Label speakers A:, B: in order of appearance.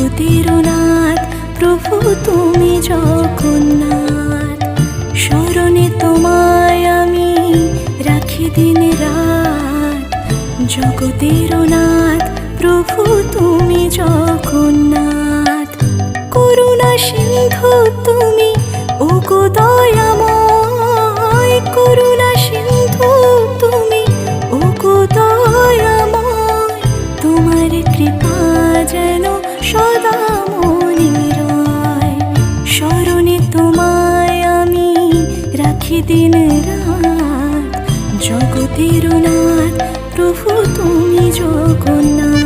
A: জগতের নাথ প্রভু তুমি জগন্নাথ। স্মরণে তোমায় আমি রাখি দিন রাত, জগতের নাথ প্রভু তুমি জগন্নাথ। করুণা সিন্ধু তুমি ওগো দয়াময়, করুণা সিন্ধু তুমি ওগো দয়াময়। তোমার কৃপা যেন সদা মনে রয়, স্মরণে তোমায় আমি রাখি দিন রাত, জগতের নাথ প্রভু তুমি জগন্নাথ।